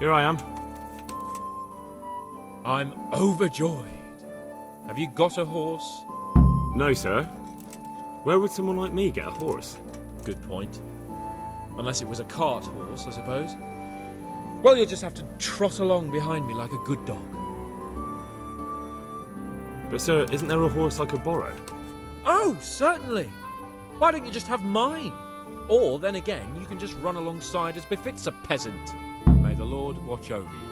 Here I am. I'm overjoyed. Have you got a horse? No, sir. Where would someone like me get a horse? Good point. Unless it was a cart horse, I suppose. Well, you'll just have to trot along behind me like a good dog. But, sir, isn't there a horse I could borrow? Oh, certainly. Why don't you just have mine? Or, then again, you can just run alongside as befits a peasant. May the Lord watch over you.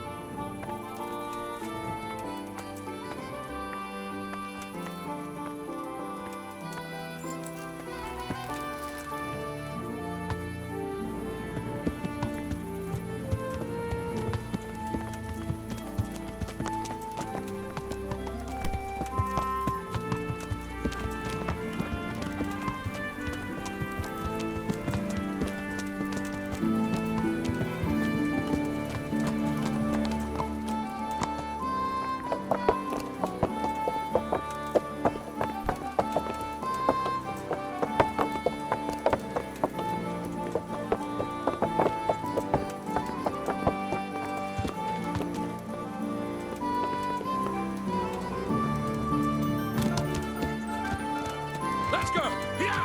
Let's go! Yeah!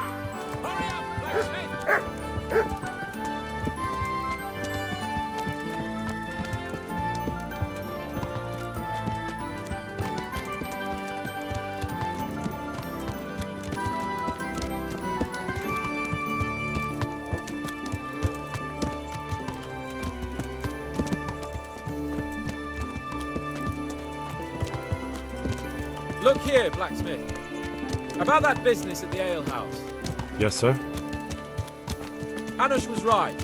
Hurry up, blacksmith! Look here, blacksmith. About that business at the alehouse. Yes, sir. Hanush was right.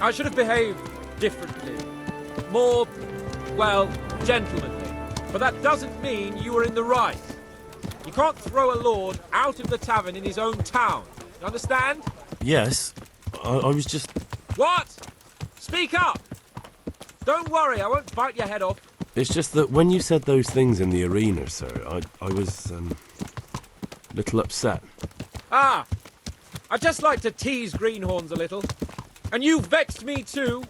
I should have behaved differently. More, well, gentlemanly. But that doesn't mean you were in the right. You can't throw a lord out of the tavern in his own town. You understand? Yes. I was just... What? Speak up! Don't worry, I won't bite your head off. It's just that when you said those things in the arena, sir, I was, a little upset. Ah! I just like to tease greenhorns a little. And you vexed me too.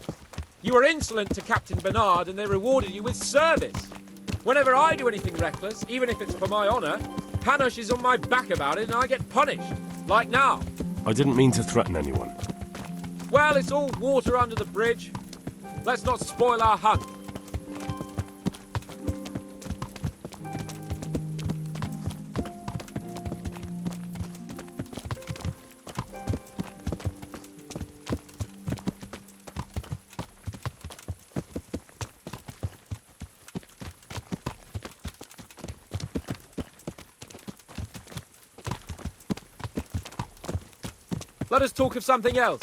You were insolent to Captain Bernard and they rewarded you with service. Whenever I do anything reckless, even if it's for my honour, Hanush is on my back about it and I get punished. Like now. I didn't mean to threaten anyone. Well, it's all water under the bridge. Let's not spoil our hunt. Let us talk of something else.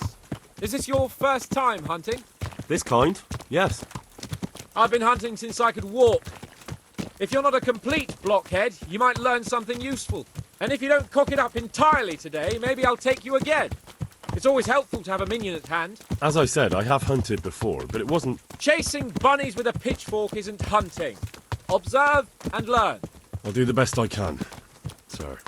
Is this your first time hunting? This kind? Yes. I've been hunting since I could walk. If you're not a complete blockhead, you might learn something useful. And if you don't cock it up entirely today, maybe I'll take you again. It's always helpful to have a minion at hand. As I said, I have hunted before, but it wasn't... Chasing bunnies with a pitchfork isn't hunting. Observe and learn. I'll do the best I can, sir.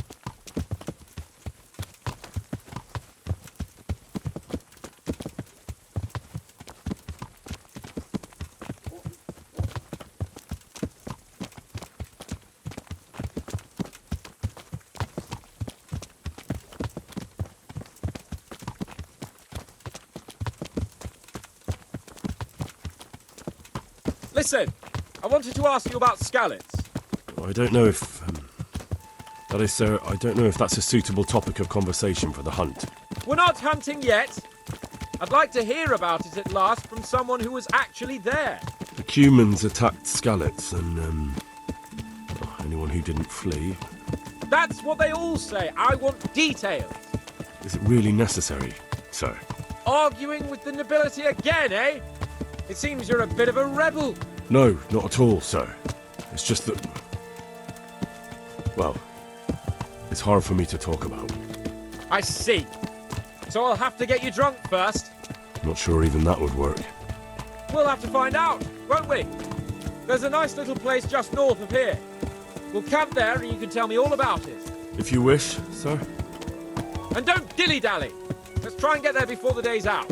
Listen, I wanted to ask you about scallops. I don't know if... that is, sir, I don't know if that's a suitable topic of conversation for the hunt. We're not hunting yet. I'd like to hear about it at last from someone who was actually there. The Cumans attacked Scallots and, anyone who didn't flee. That's what they all say. I want details. Is it really necessary, sir? Arguing with the nobility again, eh? It seems you're a bit of a rebel. No, not at all, sir. It's just that... well, it's hard for me to talk about. I see. So I'll have to get you drunk first. Not sure even that would work. We'll have to find out, won't we? There's a nice little place just north of here. We'll camp there and you can tell me all about it. If you wish, sir. And don't dilly-dally. Let's try and get there before the day's out.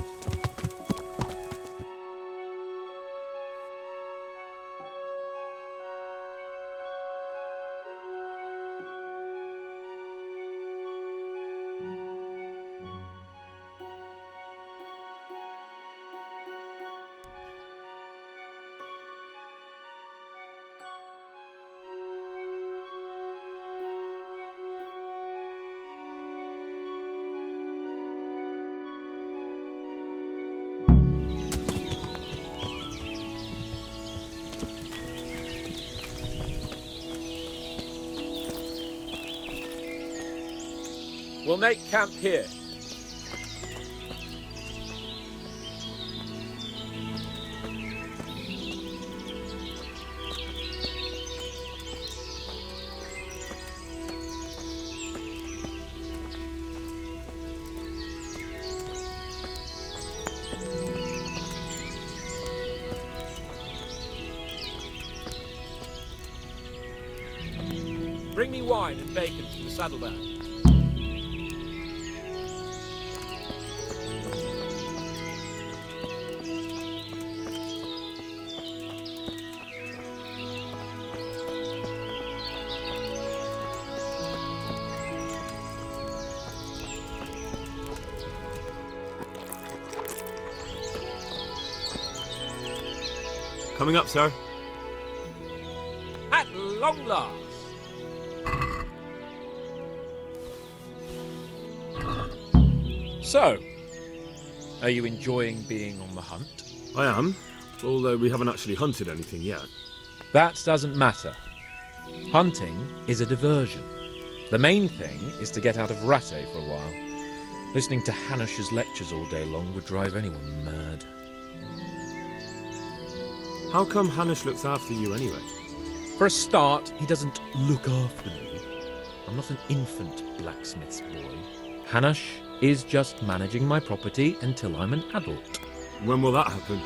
We'll make camp here. Bring me wine and bacon from the saddlebag. Coming up, sir. At long last. So, are you enjoying being on the hunt? I am, although we haven't actually hunted anything yet. That doesn't matter. Hunting is a diversion. The main thing is to get out of Rattay for a while. Listening to Hanush's lectures all day long would drive anyone mad. How come Hanush looks after you anyway? For a start, he doesn't look after me. I'm not an infant blacksmith's boy. Hanush is just managing my property until I'm an adult. When will that happen?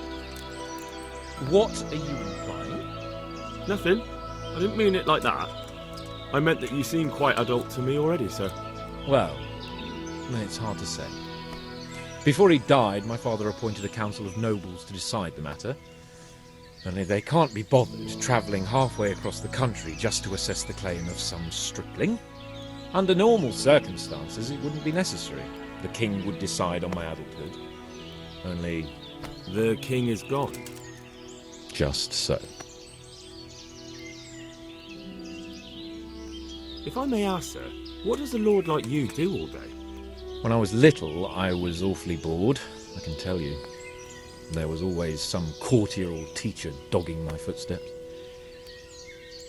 What are you implying? Nothing. I didn't mean it like that. I meant that you seem quite adult to me already, sir. Well, it's hard to say. Before he died, my father appointed a council of nobles to decide the matter. Only they can't be bothered travelling halfway across the country just to assess the claim of some stripling. Under normal circumstances, it wouldn't be necessary. The king would decide on my adulthood. Only... The king is gone. just so. If I may ask, sir, what does a lord like you do all day? When I was little, I was awfully bored, I can tell you. There was always some courtier or teacher dogging my footsteps.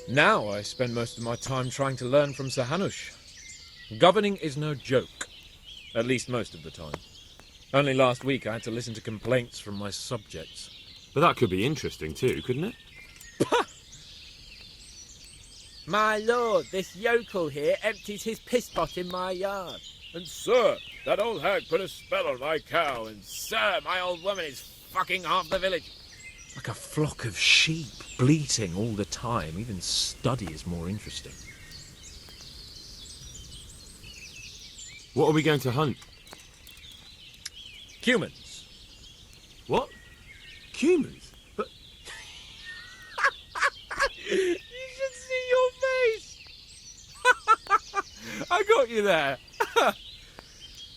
Now I spend most of my time trying to learn from Sir Hanush. Governing is no joke, at least most of the time. Only last week I had to listen to complaints from my subjects. But that could be interesting too, couldn't it? My lord, this yokel here empties his piss pot in my yard. And sir, that old hag put a spell on my cow, and sir, my old woman is fucking half the village. Like a flock of sheep, bleating all the time. Even study is more interesting. What are we going to hunt? Humans. What? Humans? But You should see your face! I got you there.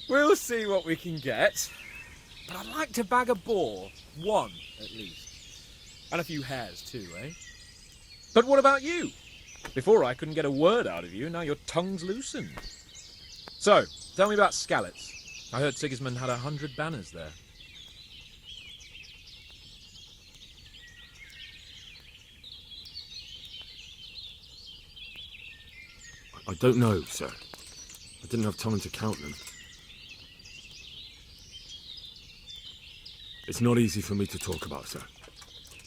We'll see what we can get. But I'd like to bag a boar. One, at least. And a few hares too, eh? But what about you? Before I couldn't get a word out of you, now your tongue's loosened. So, tell me about Skalitz. I heard Sigismund had 100 banners there. I don't know, sir. I didn't have time to count them. It's not easy for me to talk about, sir.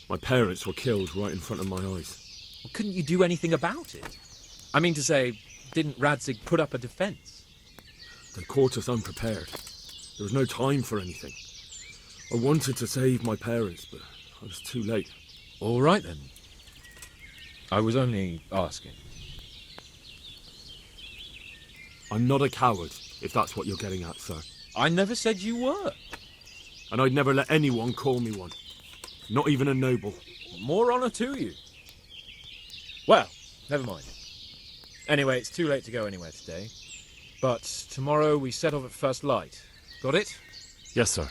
My parents were killed right in front of my eyes. Well, couldn't you do anything about it? I mean to say, didn't Radzig put up a defence? They caught us unprepared. There was no time for anything. I wanted to save my parents, but I was too late. All right then. I was only asking. I'm not a coward, if that's what you're getting at, sir. I never said you were. And I'd never let anyone call me one. Not even a noble. More honour to you. Well, never mind. Anyway, it's too late to go anywhere today. But tomorrow we set off at first light. Got it? Yes, sir.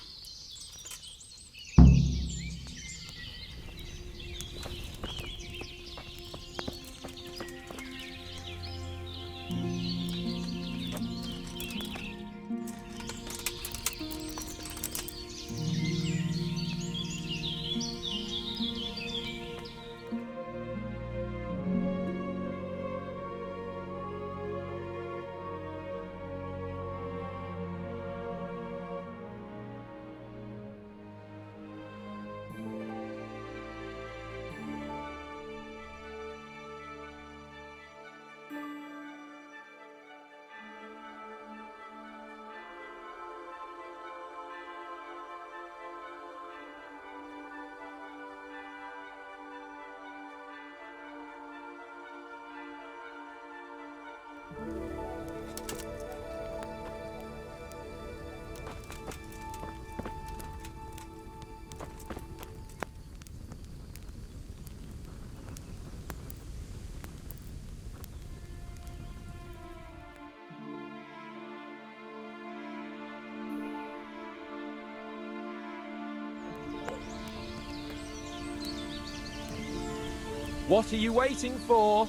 What are you waiting for?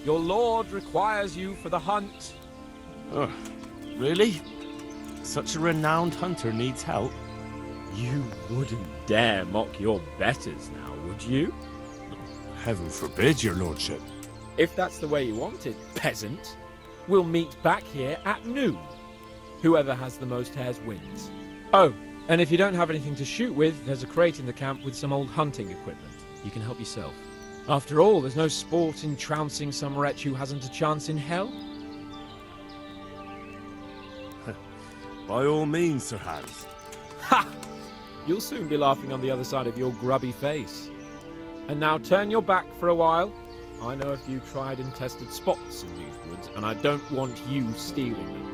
Your lord requires you for the hunt. Oh, really? Such a renowned hunter needs help? You wouldn't dare mock your betters now, would you? Heaven forbid, your lordship. If that's the way you want it, peasant, we'll meet back here at noon. Whoever has the most hares wins. Oh, and if you don't have anything to shoot with, there's a crate in the camp with some old hunting equipment. You can help yourself. After all, there's no sport in trouncing some wretch who hasn't a chance in hell. By all means, Sir Hans. Ha! You'll soon be laughing on the other side of your grubby face. And now turn your back for a while. I know a few tried and tested spots in these woods, and I don't want you stealing them.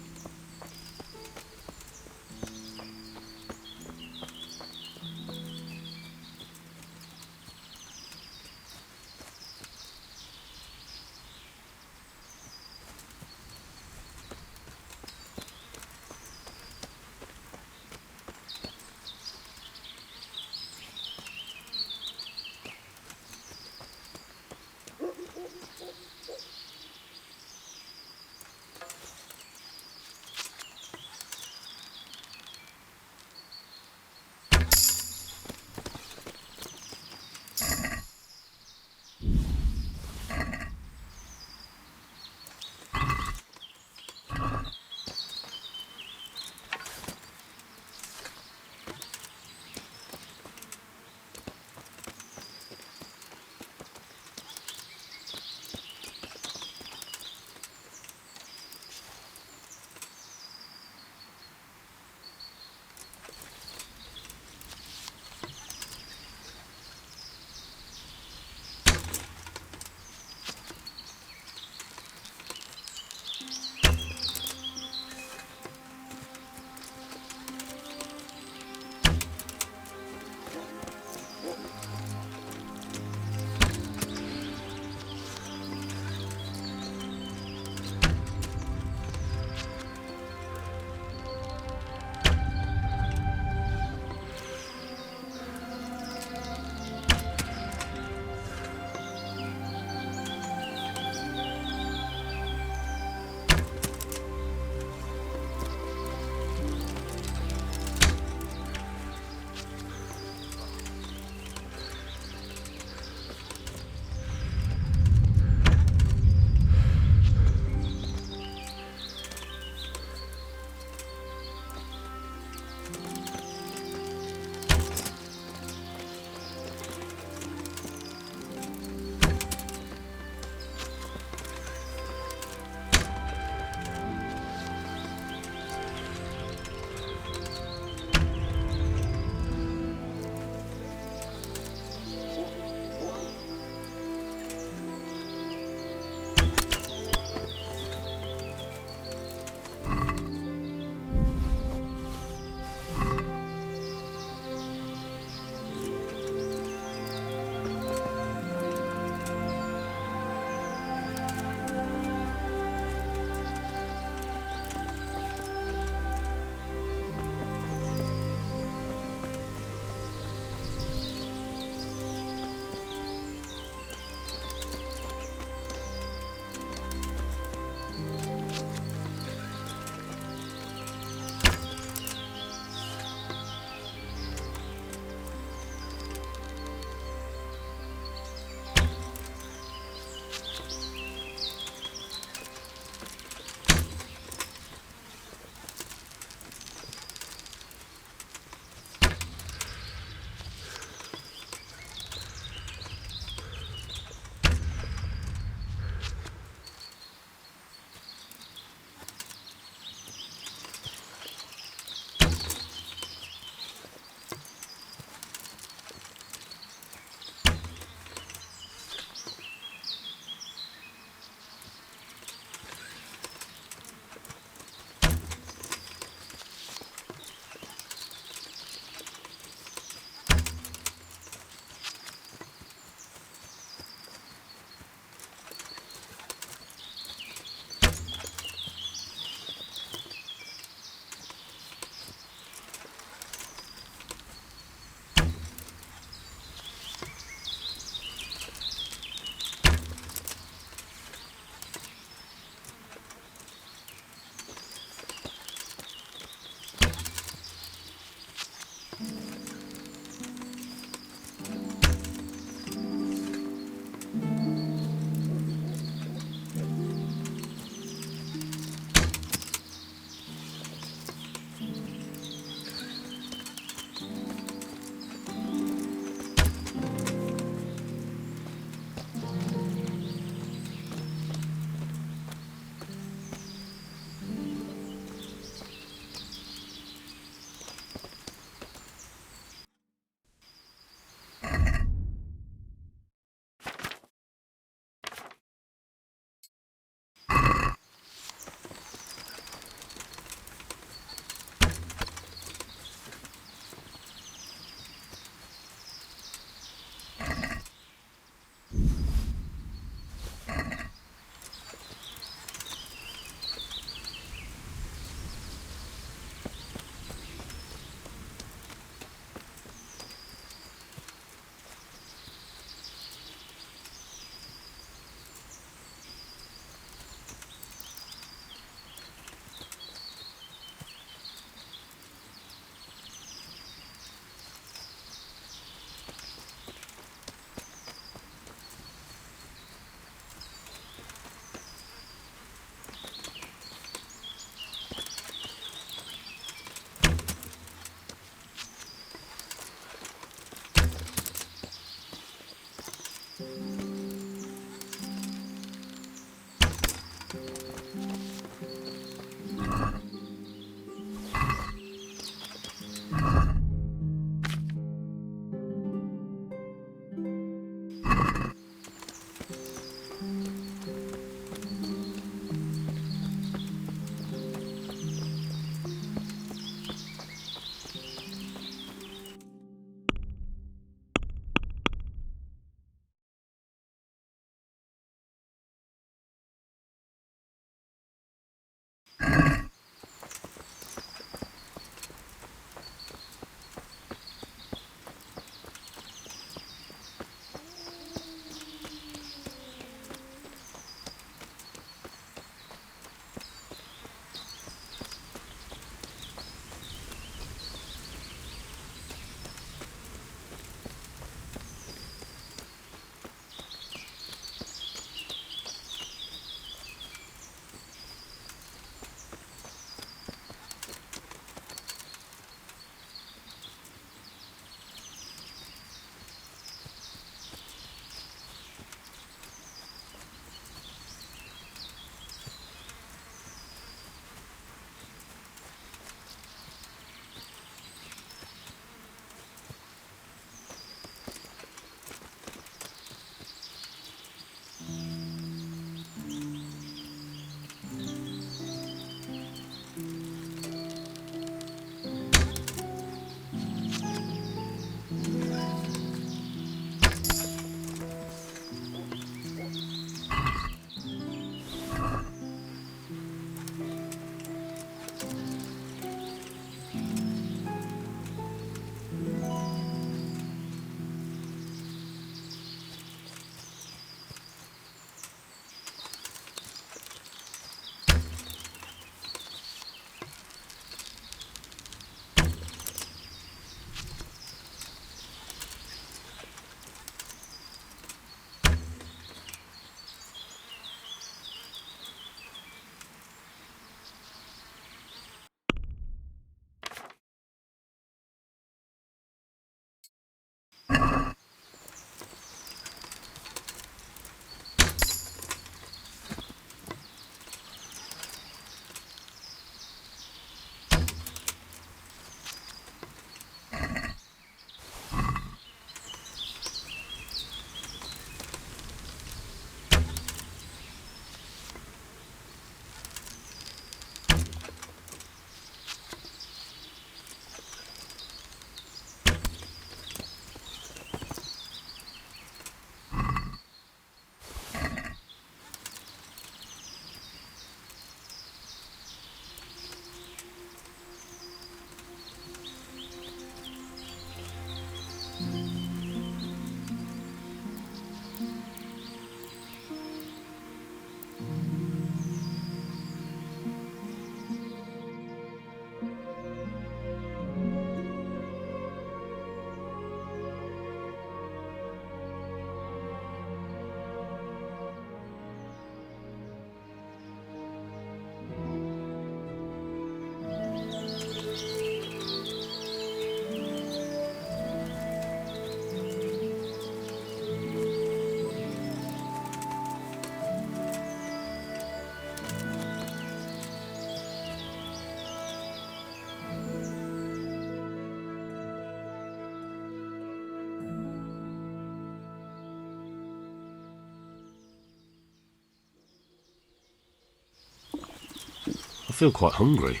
feel quite hungry.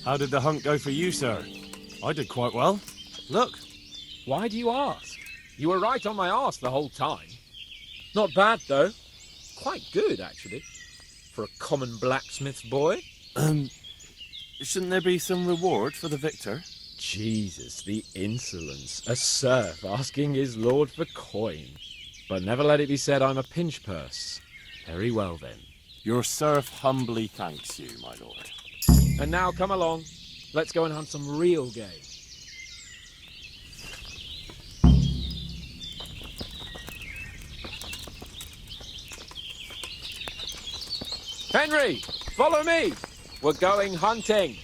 How did the hunt go for you, sir? I did quite well. Look. Why do you ask? You were right on my arse the whole time. Not bad, though. Quite good, actually. For a common blacksmith's boy. Shouldn't there be some reward for the victor? Jesus, the insolence. A serf asking his lord for coin. But never let it be said I'm a pinch purse. Very well, then. Your serf humbly thanks you, my lord. And now come along. Let's go and hunt some real game. Henry, follow me. We're going hunting.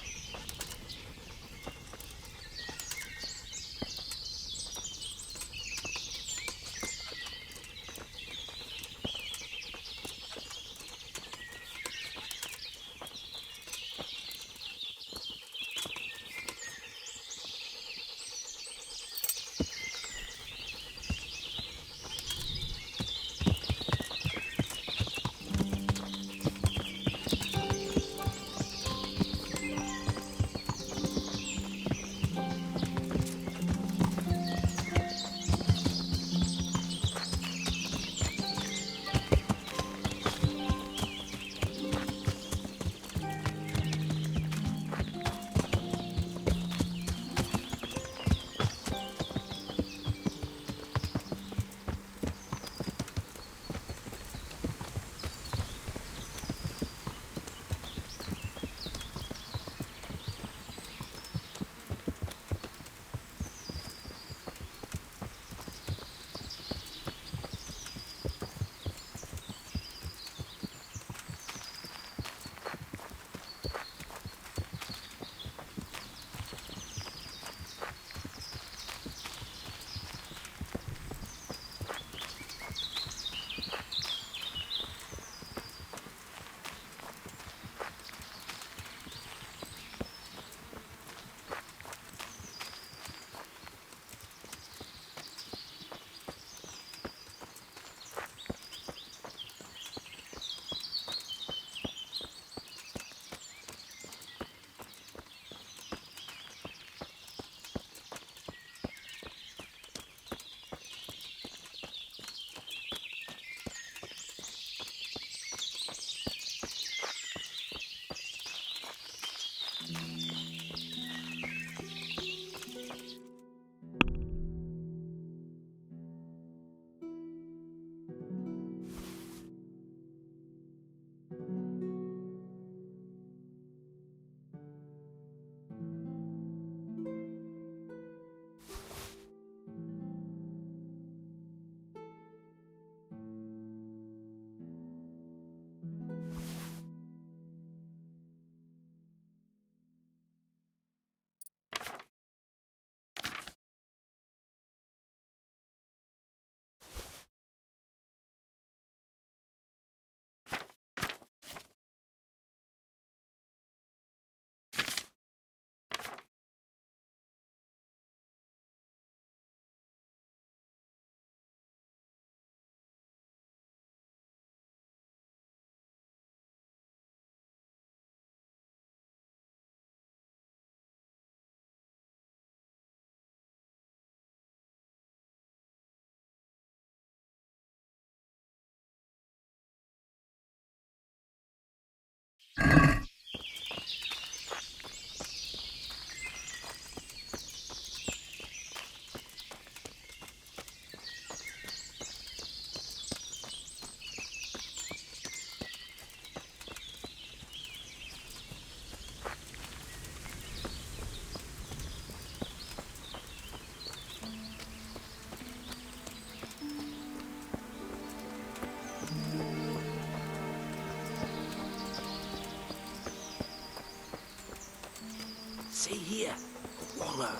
See here, a wallow,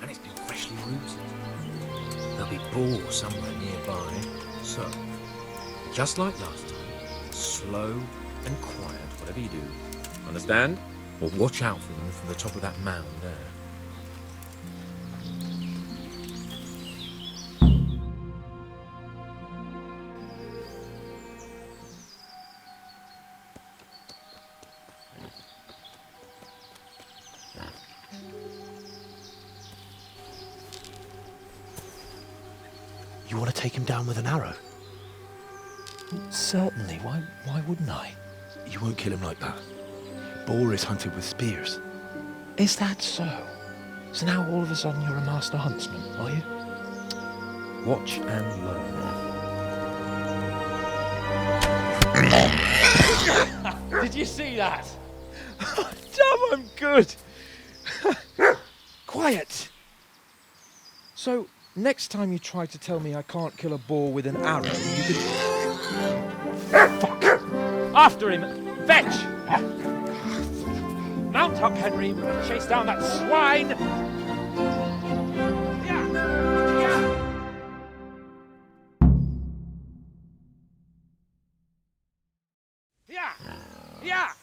and it's been freshly rooted. There'll be boar somewhere nearby, so, just like last time, slow and quiet, whatever you do. Understand? Or watch out for them from the top of that mound there. You want to take him down with an arrow? Certainly. Why wouldn't I? You won't kill him like that. Boar is hunted with spears. Is that so? So now all of a sudden you're a master huntsman, are you? Watch and learn. Did you see that? Damn, I'm good. Quiet. So, next time you try to tell me I can't kill a boar with an arrow, you could... Fuck! After him! Fetch! Mount up, Henry. We're going to chase down that swine! Yeah! Yeah! Yeah! Yeah!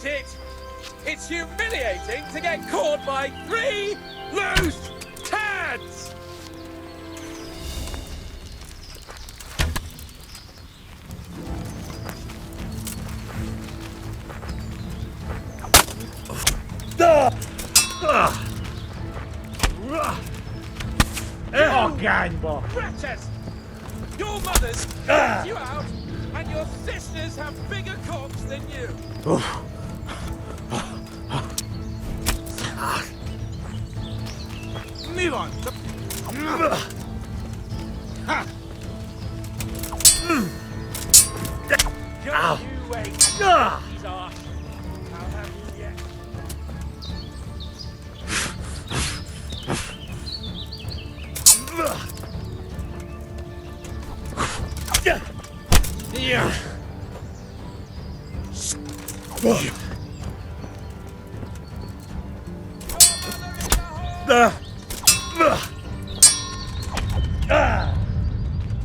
is it? It's humiliating to get caught by 3 loose tads! Wretches! Your mothers kicked you out, and your sisters have bigger cocks than you. Move on. Just you wait. He's arse. I'll have you yet. Yeah.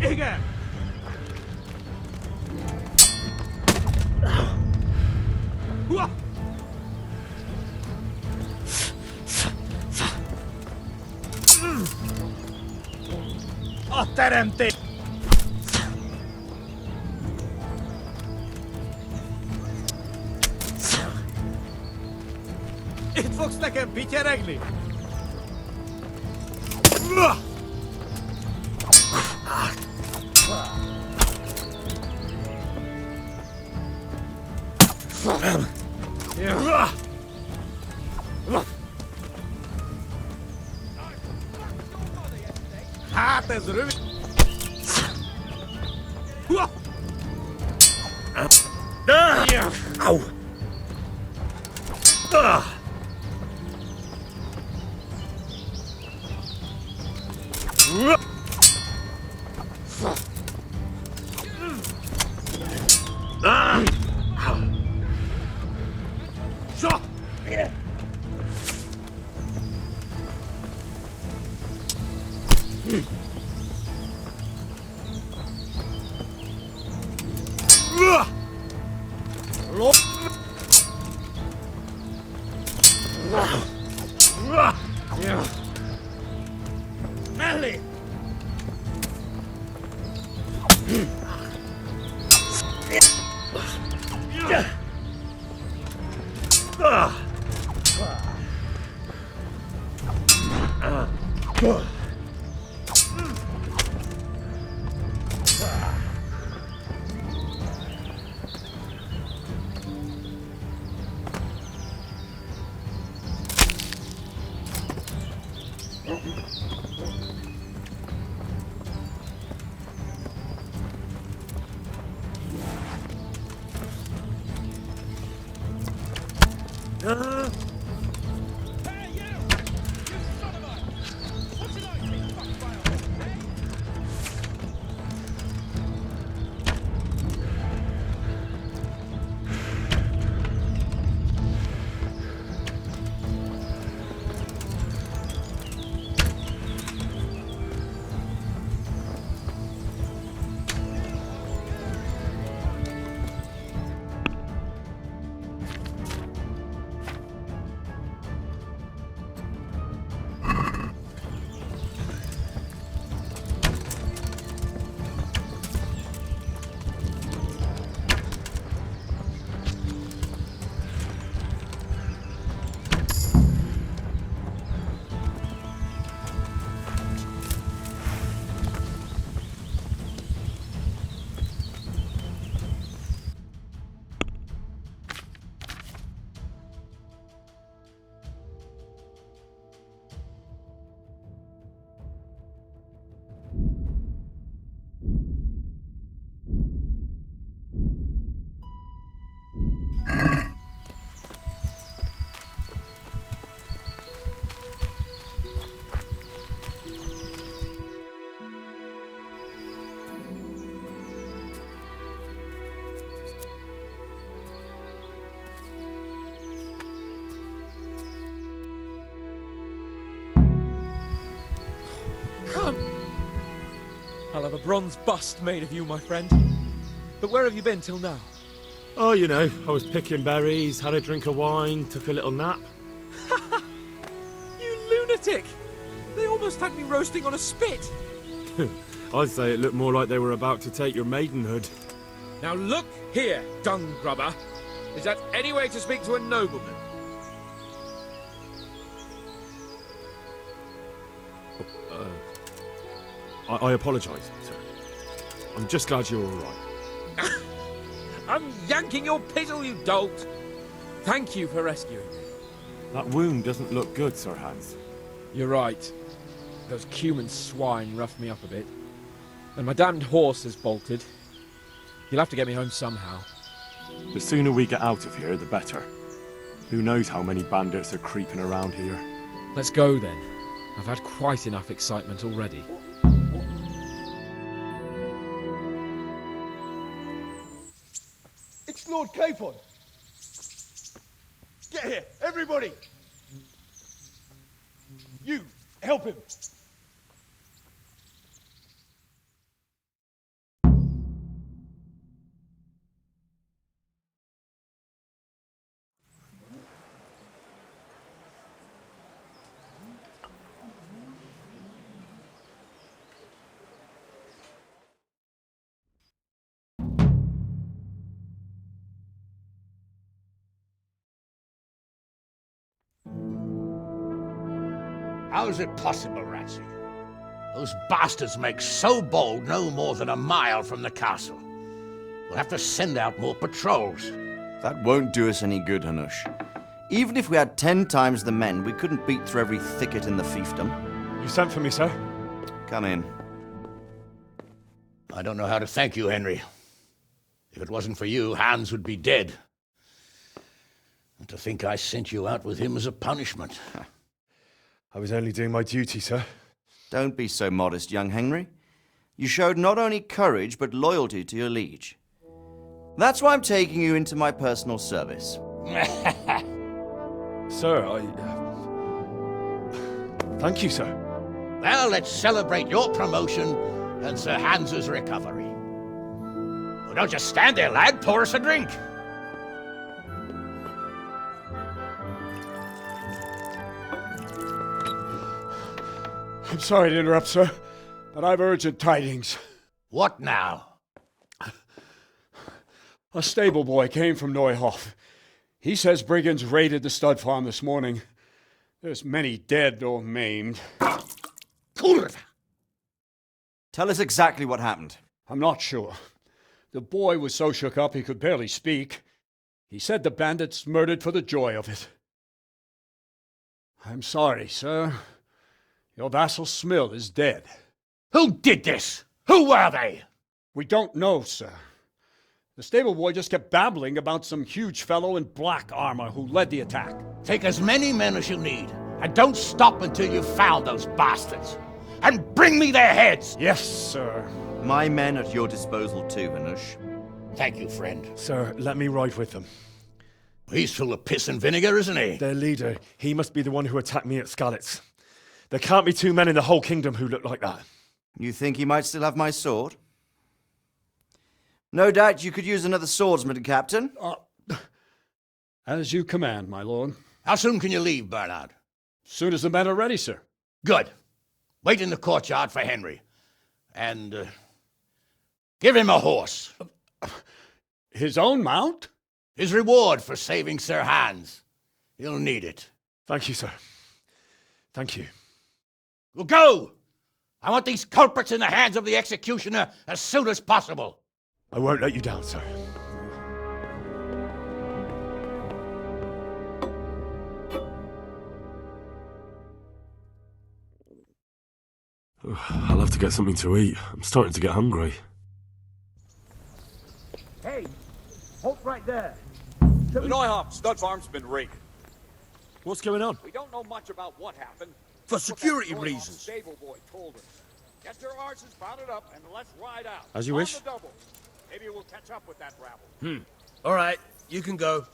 Igor. Otteremti! Itt fogsz nekem pityeregni? Hát ez rövid. Au! Melly! Hey, you! You son of a... What's it like being fucked by a horse, eh? Come! I'll have a bronze bust made of you, my friend. But where have you been till now? Oh, you know, I was picking berries, had a drink of wine, took a little nap. You lunatic! They almost had me roasting on a spit. I'd say it looked more like they were about to take your maidenhood. Now look here, dung grubber. Is that any way to speak to a nobleman? I apologise, sir. I'm just glad you're all right. I'm yanking your pizzle, you dolt! Thank you for rescuing me. That wound doesn't look good, Sir Hans. You're right. Those Cuman swine roughed me up a bit. And my damned horse has bolted. You'll have to get me home somehow. The sooner we get out of here, the better. Who knows how many bandits are creeping around here. Let's go then. I've had quite enough excitement already. It's Lord Capon. Get here, everybody. You, help him. How is it possible, Ratsy? Those bastards make so bold no more than a mile from the castle. We'll have to send out more patrols. That won't do us any good, Hanush. Even if we had 10 times the men, we couldn't beat through every thicket in the fiefdom. You sent for me, sir? Come in. I don't know how to thank you, Henry. If it wasn't for you, Hans would be dead. And to think I sent you out with him as a punishment. I was only doing my duty, sir. Don't be so modest, young Henry. You showed not only courage, but loyalty to your liege. That's why I'm taking you into my personal service. Sir, thank you, sir. Well, let's celebrate your promotion and Sir Hans's recovery. Well, don't just stand there, lad. Pour us a drink. I'm sorry to interrupt, sir, but I've urgent tidings. What now? A stable boy came from Neuhof. He says brigands raided the stud farm this morning. There's many dead or maimed. Kurva! Tell us exactly what happened. I'm not sure. The boy was so shook up he could barely speak. He said the bandits murdered for the joy of it. I'm sorry, sir. Your vassal Smill is dead. Who did this? Who were they? We don't know, sir. The stable boy just kept babbling about some huge fellow in black armor who led the attack. Take as many men as you need, and don't stop until you've found those bastards. And bring me their heads! Yes, sir. My men at your disposal too, Hanush. Thank you, friend. Sir, let me ride with them. He's full of piss and vinegar, isn't he? Their leader, he must be the one who attacked me at Skalitz. There can't be 2 men in the whole kingdom who look like that. You think he might still have my sword? No doubt you could use another swordsman, Captain. As you command, my lord. How soon can you leave, Bernard? Soon as the men are ready, sir. Good. Wait in the courtyard for Henry. And, give him a horse. His own mount? His reward for saving Sir Hans. He'll need it. Thank you, sir. Thank you. Well, go! I want these culprits in the hands of the executioner as soon as possible. I won't let you down, sir. I'll have to get something to eat. I'm starting to get hungry. Hey, halt right there. The Neuhof stud farm's been raided. What's going on? We don't know much about what happened. For But security that Neuhof reasons. Stable boy told us. Get your horses mounted up and let's ride out. As you On wish. the double. Maybe we'll catch up with that rabble. All right, you can go.